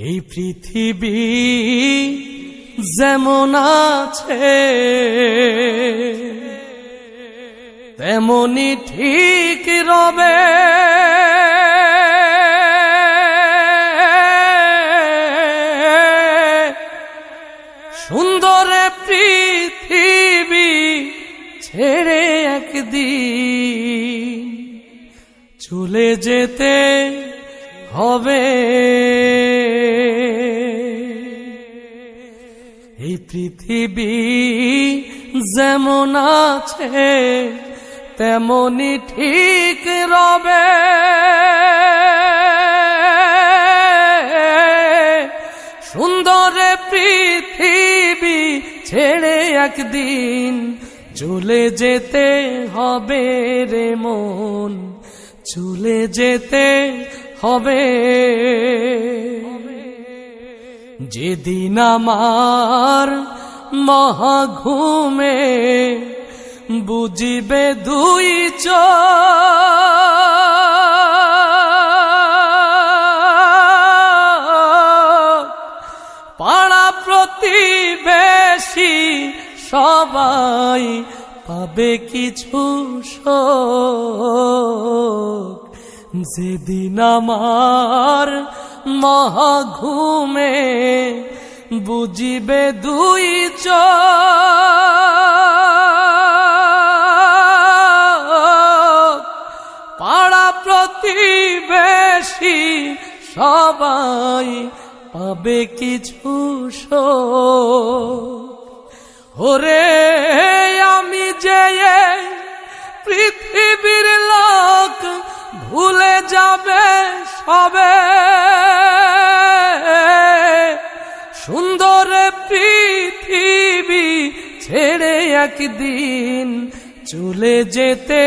এই পৃথিবী যেমন আছে তেমনি ঠিক রবে। সুন্দর পৃথিবী ছেড়ে একদিন চলে যেতে হবে। এই পৃথিবী যেমন আছে তেমনি ঠিক রবে। সুন্দর পৃথিবী ছেড়ে একদিন চলে যেতে হবে রে মন, চলে যেতে হবে। যেদিন আমার মহাঘুমে বুঝিবে দুই চোখ, পাড়া প্রতিবেশী সবাই পাবে কিছু শোক। যেদিন আমার মহাঘুমে বুঝিবে দুই চোখ, পাড়া প্রতিবেশী সবাই পাবে কিছু শোক। ওরে আমি যে পৃথিবীর লোক ভুলে যাবে সবে। সুন্দর পৃথিবী ছেড়ে একদিন চলে যেতে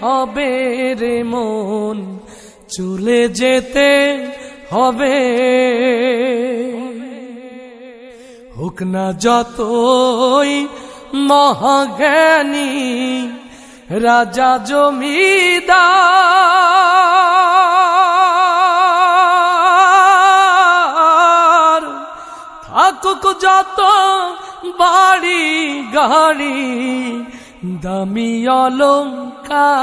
হবে রে মন, চলে যেতে হবে। হোক না যতই মহাজ্ঞানী রাজা জমিদার, থাকুক যত বাড়ি গাড়ি দামি অলংকার।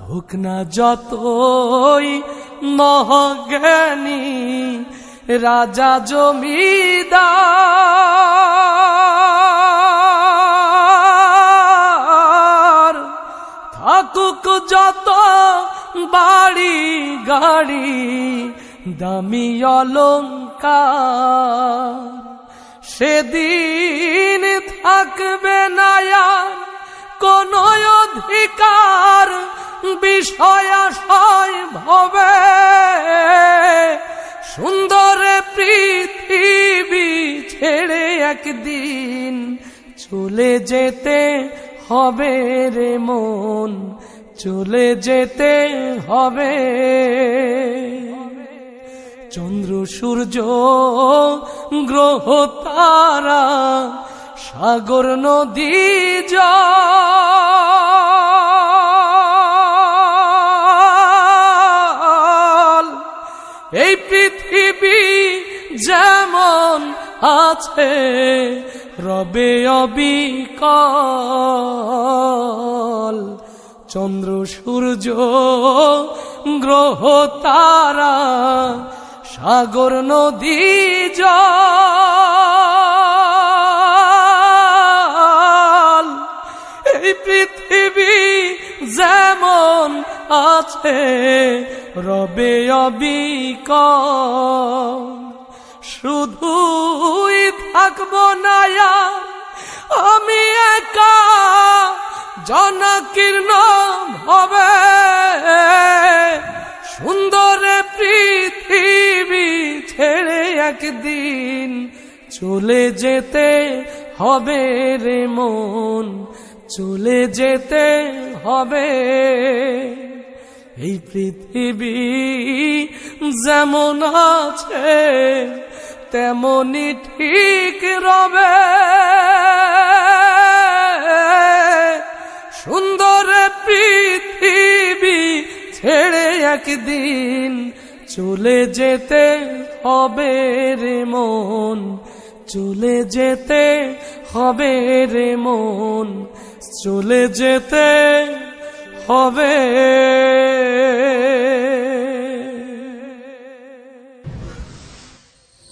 হোক না যতই মহাজ্ঞানী রাজা জমিদার, থাকুক যত বাড়ি গাড়ি দামি অলংকার। সেদিন থাকবে না আর কোনো অধিকার বিষয়াশয় ভবে। সুন্দর পৃথিবী ছেড়ে একদিন চলে যেতে হবে রে মন, চলে যেতে হবে। চন্দ্র সূর্য গ্রহ তারা সাগর নদী জল, এই পৃথিবী যেমন আছে রবে অবিকল। চন্দ্র সূর্য গ্রহ তারা সাগর নদী জল, এই পৃথিবী যেমন আছে রবে অবিকল। শুধুই থাকবো না আমি একা জনাকীর্ণ হবে। সুন্দর পৃথিবী ছেড়ে একদিন চলে যেতে হবে রে মন, চলে যেতে হবে। এই পৃথিবী যেমন আছে তেমনি ঠিক রবে। সুন্দর পৃথিবী ছেড়ে একদিন চলে যেতে হবে রে মন, চলে যেতে হবে রে মন, চলে যেতে হবে।